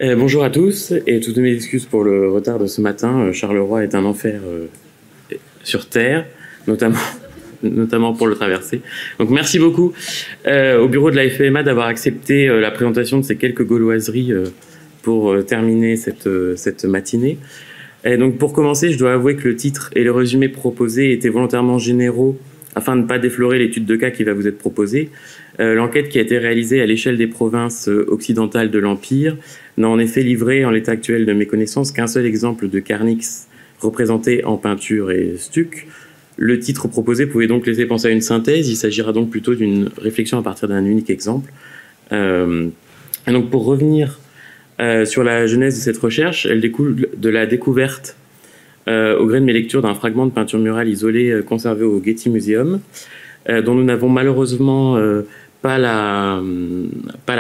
Bonjour à tous et toutes mes excuses pour le retard de ce matin. Charleroi est un enfer sur Terre, notamment pour le traverser. Donc merci beaucoup au bureau de la FEMA d'avoir accepté la présentation de ces quelques gauloiseries pour terminer cette matinée. Et donc pour commencer, je dois avouer que le titre et le résumé proposés étaient volontairement généraux afin de ne pas déflorer l'étude de cas qui va vous être proposée. L'enquête qui a été réalisée à l'échelle des provinces occidentales de l'Empire n'a en effet livré, en l'état actuel de mes connaissances, qu'un seul exemple de carnix représenté en peinture et stuc. Le titre proposé pouvait donc laisser penser à une synthèse. Il s'agira donc plutôt d'une réflexion à partir d'un unique exemple. Et donc pour revenir sur la genèse de cette recherche, elle découle de la découverte au gré de mes lectures d'un fragment de peinture murale isolé conservé au Getty Museum, dont nous n'avons malheureusement pas la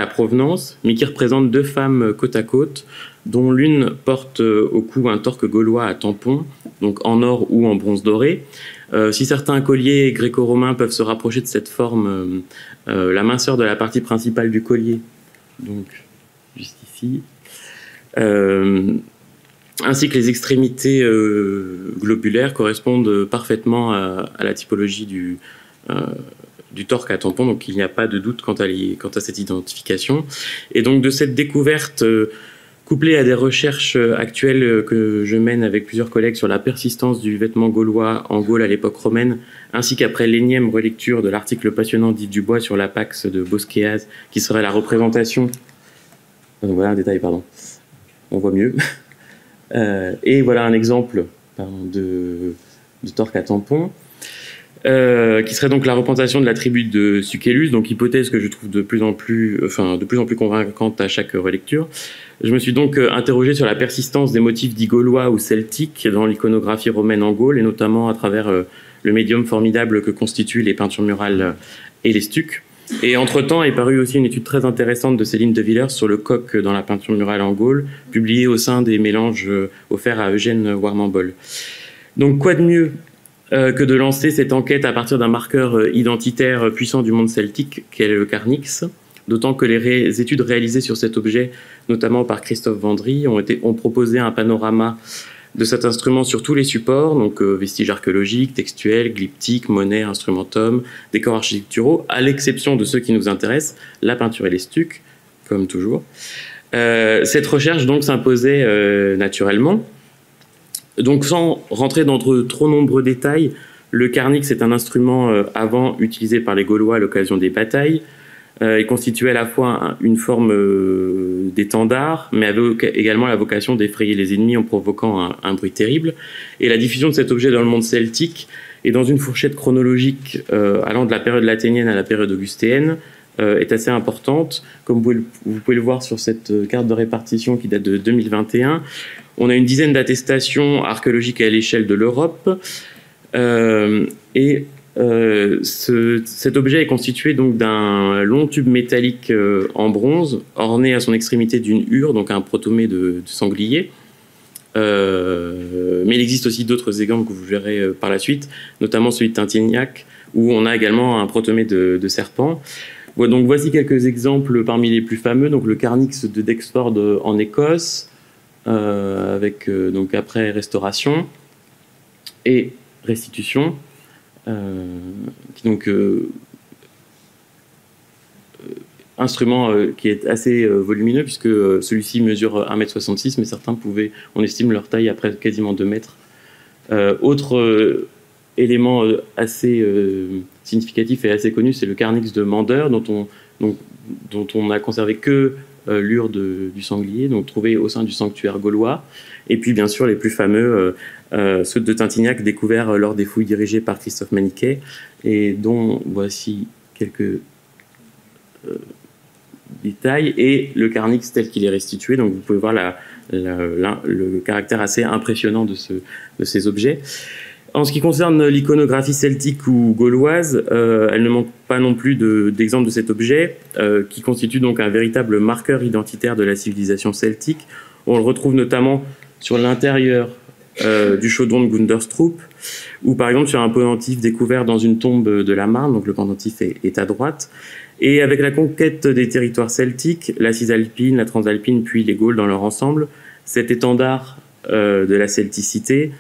provenance, mais qui représente deux femmes côte à côte, dont l'une porte au cou un torque gaulois à tampon, donc en or ou en bronze doré. Si certains colliers gréco-romains peuvent se rapprocher de cette forme, la minceur de la partie principale du collier, donc juste ici, ainsi que les extrémités globulaires correspondent parfaitement à la typologie du torque à tampon, donc il n'y a pas de doute quant à cette identification. Et donc de cette découverte, couplée à des recherches actuelles que je mène avec plusieurs collègues sur la persistance du vêtement gaulois en Gaule à l'époque romaine, ainsi qu'après l'énième relecture de l'article passionnant d'Yves Dubois sur la Pax de Bosquéaz, qui serait la représentation... voilà un détail, pardon. On voit mieux. Et voilà un exemple de torque à tampon. Qui serait donc la représentation de la tribu de Sucellus, donc hypothèse que je trouve de plus en plus convaincante à chaque relecture. Je me suis donc interrogé sur la persistance des motifs dits gaulois ou celtiques dans l'iconographie romaine en Gaule, et notamment à travers le médium formidable que constituent les peintures murales et les stucs. Et entre-temps est parue aussi une étude très intéressante de Céline de Villers sur le coq dans la peinture murale en Gaule, publiée au sein des mélanges offerts à Eugène Warmambol. Donc quoi de mieux que de lancer cette enquête à partir d'un marqueur identitaire puissant du monde celtique qu'est le carnix, d'autant que les études réalisées sur cet objet, notamment par Christophe Vendry, ont proposé un panorama de cet instrument sur tous les supports, donc vestiges archéologiques, textuels, glyptiques, monnaies, instrumentum, décors architecturaux, à l'exception de ceux qui nous intéressent, la peinture et les stucs, comme toujours. Cette recherche donc s'imposait naturellement. Donc sans rentrer dans de trop nombreux détails, le carnix est un instrument avant utilisé par les Gaulois à l'occasion des batailles. Il constituait à la fois une forme d'étendard, mais avait également la vocation d'effrayer les ennemis en provoquant un bruit terrible. Et la diffusion de cet objet dans le monde celtique et dans une fourchette chronologique allant de la période latinienne à la période augustéenne est assez importante. Comme vous pouvez le voir sur cette carte de répartition qui date de 2021, on a une dizaine d'attestations archéologiques à l'échelle de l'Europe. Cet objet est constitué donc d'un long tube métallique en bronze, orné à son extrémité d'une hure, donc un protomée de sanglier. Mais il existe aussi d'autres exemples que vous verrez par la suite, notamment celui de Tintignac, où on a également un protomée de serpent. Donc voici quelques exemples parmi les plus fameux. Donc le carnix de Dexford en Écosse, avec donc après restauration et restitution, donc instrument qui est assez volumineux puisque celui-ci mesure 1,66 m, mais certains on estime leur taille après quasiment 2 mètres. Autre élément assez significatif et assez connu, c'est le carnix de Mander, dont on a conservé que l'ure du sanglier, donc trouvé au sein du sanctuaire gaulois. Et puis bien sûr les plus fameux, ceux de Tintignac découverts lors des fouilles dirigées par Christophe Maniquet, et dont voici quelques détails, et le carnix tel qu'il est restitué. Donc vous pouvez voir le caractère assez impressionnant de ces objets. En ce qui concerne l'iconographie celtique ou gauloise, elle ne manque pas non plus d'exemples de cet objet, qui constitue donc un véritable marqueur identitaire de la civilisation celtique. On le retrouve notamment sur l'intérieur du chaudron de Gunderstroop, ou par exemple sur un pendentif découvert dans une tombe de la Marne, donc le pendentif est à droite. Et avec la conquête des territoires celtiques, la cisalpine, la transalpine, puis les Gaules dans leur ensemble, cet étendard de la celticité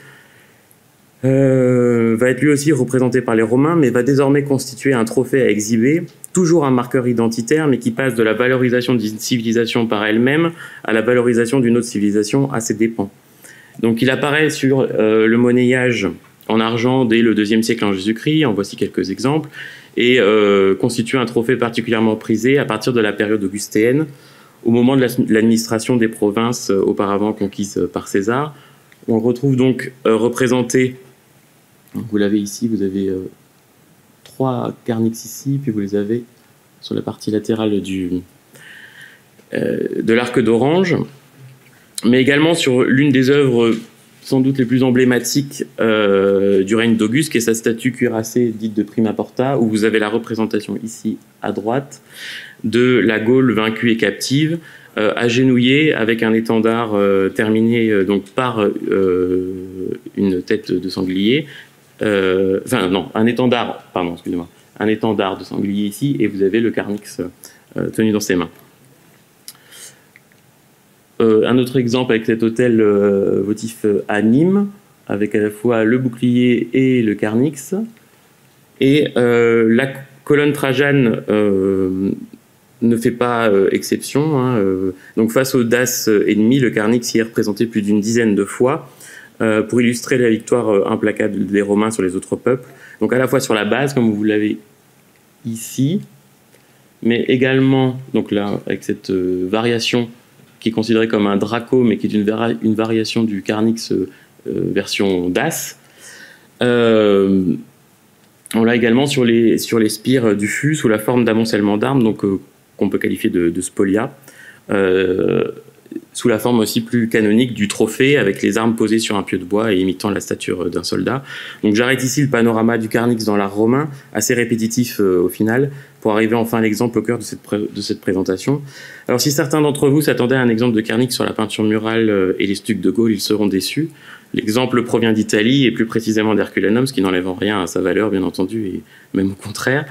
va être lui aussi représenté par les Romains, mais va désormais constituer un trophée à exhiber, toujours un marqueur identitaire, mais qui passe de la valorisation d'une civilisation par elle-même à la valorisation d'une autre civilisation à ses dépens. Donc il apparaît sur le monnayage en argent dès le IIe siècle en Jésus-Christ, en voici quelques exemples, et constitue un trophée particulièrement prisé à partir de la période augustéenne, au moment de l'administration des provinces auparavant conquises par César. On le retrouve donc représenté, vous l'avez ici, vous avez 3 carnix ici, puis vous les avez sur la partie latérale de l'arc d'Orange, mais également sur l'une des œuvres sans doute les plus emblématiques du règne d'Auguste, qui est sa statue cuirassée dite de Prima Porta, où vous avez la représentation ici à droite de la Gaule vaincue et captive, agenouillée avec un étendard terminé donc par une tête de sanglier, enfin non, un étendard, pardon, excusez-moi, un étendard de sanglier ici, et vous avez le carnix tenu dans ses mains. Un autre exemple avec cet autel votif à Nîmes, avec à la fois le bouclier et le carnix. Et la colonne Trajane ne fait pas exception. Hein, donc face aux daces ennemies, le carnix y est représenté plus d'une dizaine de fois pour illustrer la victoire implacable des Romains sur les autres peuples. Donc à la fois sur la base, comme vous l'avez ici, mais également donc là, avec cette variation qui est considéré comme un draco, mais qui est une variation du carnix version das. On l'a également sur les spires du fût sous la forme d'amoncellement d'armes, donc qu'on peut qualifier de spolia, sous la forme aussi plus canonique du trophée, avec les armes posées sur un pieu de bois et imitant la stature d'un soldat. Donc j'arrête ici le panorama du carnix dans l'art romain, assez répétitif au final, pour arriver enfin à l'exemple au cœur de cette présentation. Alors si certains d'entre vous s'attendaient à un exemple de carnix sur la peinture murale et les stucs de Gaulle, ils seront déçus. L'exemple provient d'Italie et plus précisément d'Herculanum, ce qui n'enlève en rien à sa valeur, bien entendu, et même au contraire.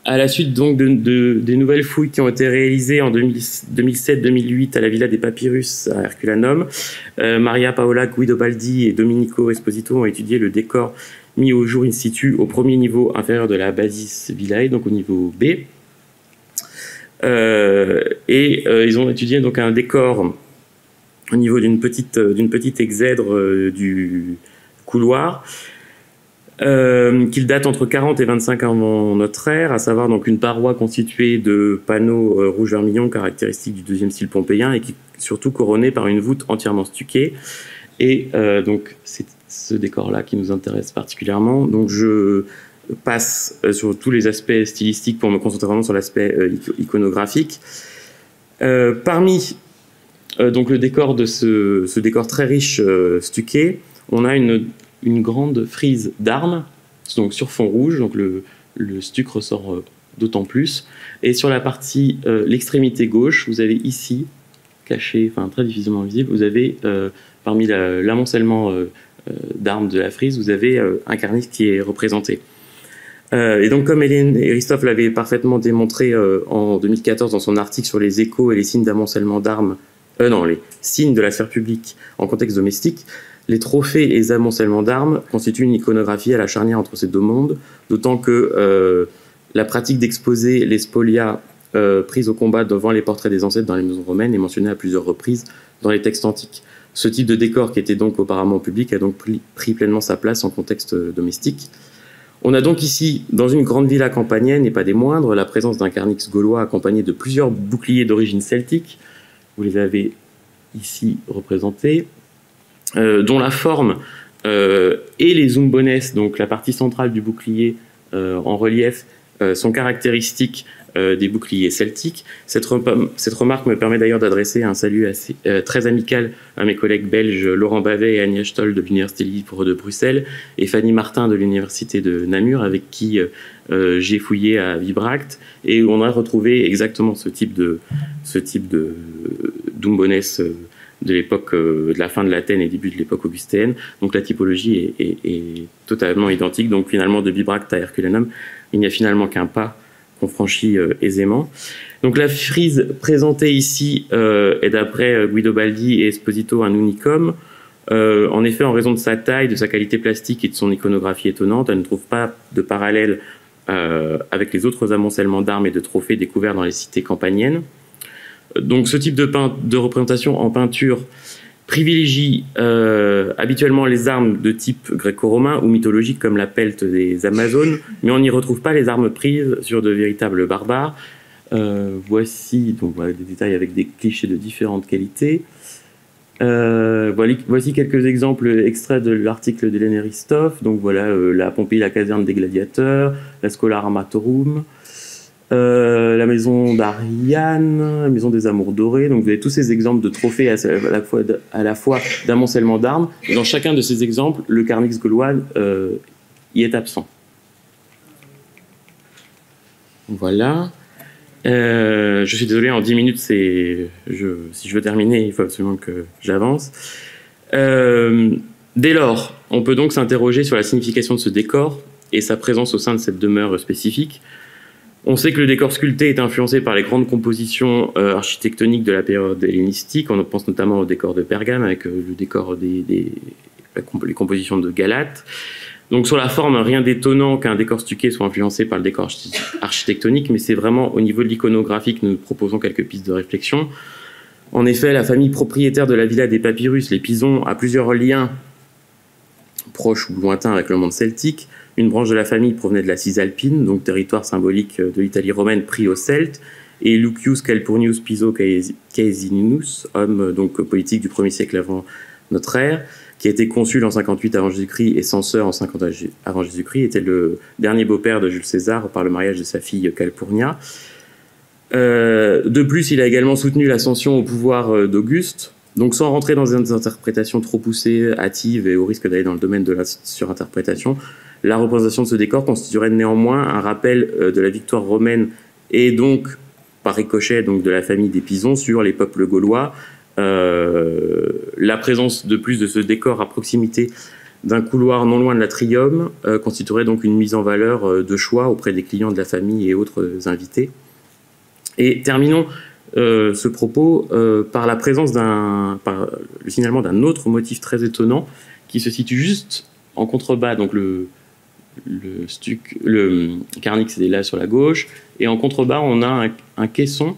À la suite donc des nouvelles fouilles qui ont été réalisées en 2007-2008 à la Villa des Papyrus à Herculanum, Maria Paola Guidobaldi et Domenico Esposito ont étudié le décor mis au jour in situ au premier niveau inférieur de la Basis Villae, donc au niveau B. Ils ont étudié donc un décor au niveau d'une petite exèdre du couloir, qu'il date entre 40 et 25 avant notre ère, à savoir donc une paroi constituée de panneaux rouge vermillon caractéristiques du deuxième style pompéien et qui surtout couronnée par une voûte entièrement stuquée. Et donc c'est ce décor-là qui nous intéresse particulièrement. Donc je passe sur tous les aspects stylistiques pour me concentrer vraiment sur l'aspect iconographique. Parmi donc le décor de ce décor très riche stuqué, on a une grande frise d'armes, donc sur fond rouge, donc le stuc ressort d'autant plus. Et sur la partie, l'extrémité gauche, vous avez ici, caché, enfin très difficilement visible, vous avez parmi l'amoncellement d'armes de la frise, vous avez un carnix qui est représenté. Et donc comme Hélène et Christophe l'avaient parfaitement démontré en 2014 dans son article sur les échos et les signes d'amoncellement d'armes, les signes de la sphère publique en contexte domestique, les trophées et les amoncellements d'armes constituent une iconographie à la charnière entre ces deux mondes, d'autant que la pratique d'exposer les spolias prises au combat devant les portraits des ancêtres dans les maisons romaines est mentionnée à plusieurs reprises dans les textes antiques. Ce type de décor, qui était donc auparavant public, a donc pris pleinement sa place en contexte domestique. On a donc ici, dans une grande villa campanienne, et pas des moindres, la présence d'un carnix gaulois accompagné de plusieurs boucliers d'origine celtique. Vous les avez ici représentés, dont la forme et les zumbones, donc la partie centrale du bouclier en relief, sont caractéristiques des boucliers celtiques. Cette remarque me permet d'ailleurs d'adresser un salut très amical à mes collègues belges Laurent Bavet et Agnès Stoll de l'Université libre de Bruxelles et Fanny Martin de l'Université de Namur, avec qui j'ai fouillé à Vibract, et où on a retrouvé exactement ce type de dumbones de l'époque de la fin de l'Athènes et début de l'époque augustéenne. Donc la typologie est totalement identique. Donc finalement, de Bibracte à Herculanum, il n'y a finalement qu'un pas qu'on franchit aisément. Donc la frise présentée ici est d'après Guido Baldi et Esposito un unicum. En effet, en raison de sa taille, de sa qualité plastique et de son iconographie étonnante, elle ne trouve pas de parallèle avec les autres amoncellements d'armes et de trophées découverts dans les cités campaniennes. Donc ce type de représentation en peinture privilégie habituellement les armes de type gréco-romain ou mythologique comme la pelt des Amazones, mais on n'y retrouve pas les armes prises sur de véritables barbares. Voici donc, voilà, des détails avec des clichés de différentes qualités. Voici quelques exemples extraits de l'article d'Hélène Eristoff. Donc voilà, la Pompéi, la caserne des gladiateurs, la Schola Armatorum, la maison d'Ariane, la maison des amours dorés. Donc vous avez tous ces exemples de trophées à la fois d'amoncellement d'armes. Dans chacun de ces exemples, le carnix gaulois y est absent. Voilà. Je suis désolé, en 10 minutes, si je veux terminer, il faut absolument que j'avance. Dès lors, on peut donc s'interroger sur la signification de ce décor et sa présence au sein de cette demeure spécifique. On sait que le décor sculpté est influencé par les grandes compositions architectoniques de la période hellénistique. On pense notamment au décor de Pergame, avec le décor les compositions de Galate. Donc sur la forme, rien d'étonnant qu'un décor stuqué soit influencé par le décor architectonique, mais c'est vraiment au niveau de l'iconographie que nous proposons quelques pistes de réflexion. En effet, la famille propriétaire de la villa des Papyrus, les Pisons, a plusieurs liens proches ou lointains avec le monde celtique. Une branche de la famille provenait de la Cisalpine, donc territoire symbolique de l'Italie romaine pris aux Celtes, et Lucius Calpurnius Piso Caesininus, homme donc politique du 1er siècle avant notre ère, qui a été consul en 58 avant Jésus-Christ et censeur en 50 avant Jésus-Christ, était le dernier beau-père de Jules César par le mariage de sa fille Calpurnia. De plus, il a également soutenu l'ascension au pouvoir d'Auguste. Donc sans rentrer dans des interprétations trop poussées, hâtives et au risque d'aller dans le domaine de la surinterprétation, la représentation de ce décor constituerait néanmoins un rappel de la victoire romaine et donc, par ricochet, donc, de la famille des Pisons sur les peuples gaulois. La présence de plus de ce décor à proximité d'un couloir non loin de l'atrium constituerait donc une mise en valeur de choix auprès des clients de la famille et autres invités. Et terminons ce propos par la présence par le signalement d'un autre motif très étonnant qui se situe juste en contrebas, donc le carnix est là sur la gauche, et en contrebas on a un caisson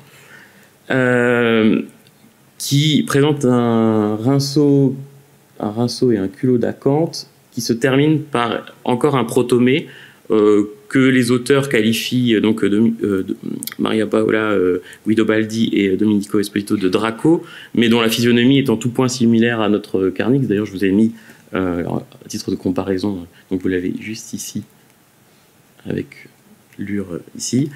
qui présente un rinceau et un culot d'acanthe qui se termine par encore un protomée que les auteurs qualifient donc de Maria Paola Guido Baldi et Domenico Esposito de Draco, mais dont la physionomie est en tout point similaire à notre carnix. D'ailleurs, je vous ai mis à titre de comparaison, donc vous l'avez juste ici avec l'ure ici.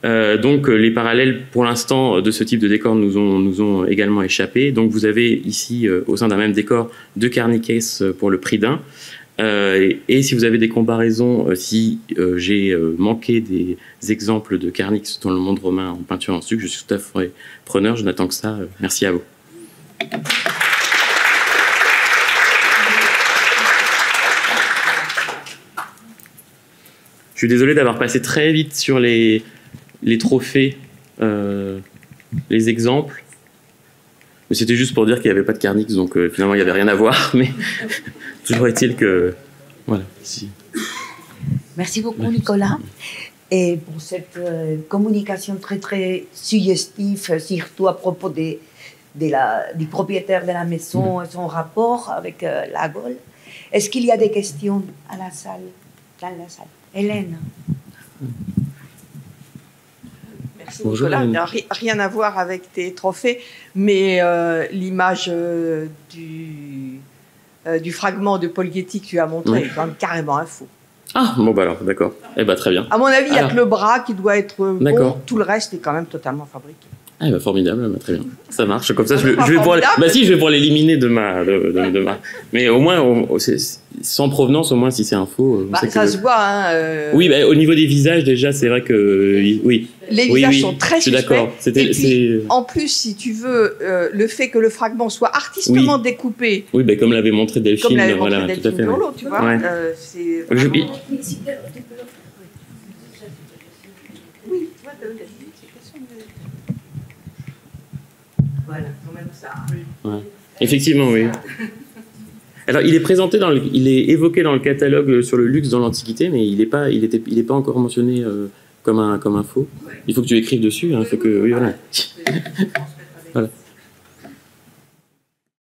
Donc les parallèles pour l'instant de ce type de décor nous ont également échappé. Donc vous avez ici au sein d'un même décor deux carniques pour le prix d'un. Et si vous avez des comparaisons, si j'ai manqué des exemples de carnix dans le monde romain en peinture en stuc, je suis tout à fait preneur, je n'attends que ça. Merci à vous. Je suis désolé d'avoir passé très vite sur les trophées, les exemples. Mais c'était juste pour dire qu'il n'y avait pas de carnix, donc finalement il n'y avait rien à voir. Mais toujours est-il que... Voilà, ici. Merci beaucoup Nicolas. Et pour cette communication très très suggestive, surtout à propos du propriétaire de la maison et son rapport avec la Gaule. Est-ce qu'il y a des questions à la salle, dans la salle? Hélène. Merci Nicolas. Rien à voir avec tes trophées, mais l'image du fragment de Paul Getty que tu as montré est quand même carrément un faux. Ah, bon bah alors, d'accord. Eh bah très bien. À mon avis, il n'y a que le bras qui doit être bon, tout le reste est quand même totalement fabriqué. Ah bah formidable, bah, très bien. Ça marche, comme ça je vais pouvoir... Bah si, je vais pouvoir l'éliminer de ma... Mais au moins, sans provenance, au moins si c'est un faux... ça se voit, hein... Oui, bah, au niveau des visages, déjà, c'est vrai que... Oui. Les visages sont très suspects. Je suis d'accord. Et puis, en plus, si tu veux, le fait que le fragment soit artistement découpé... Oui, bah, comme l'avait montré Delphine. Comme l'avait montré Delphine Burlot, tu vois. Oui. Voilà, quand même ça. Ouais. Effectivement, oui. Alors, il est présenté il est évoqué dans le catalogue sur le luxe dans l'Antiquité, mais il n'est pas encore mentionné comme un faux. Il faut que tu écrives dessus. Hein, il faut que, oui, voilà. Voilà.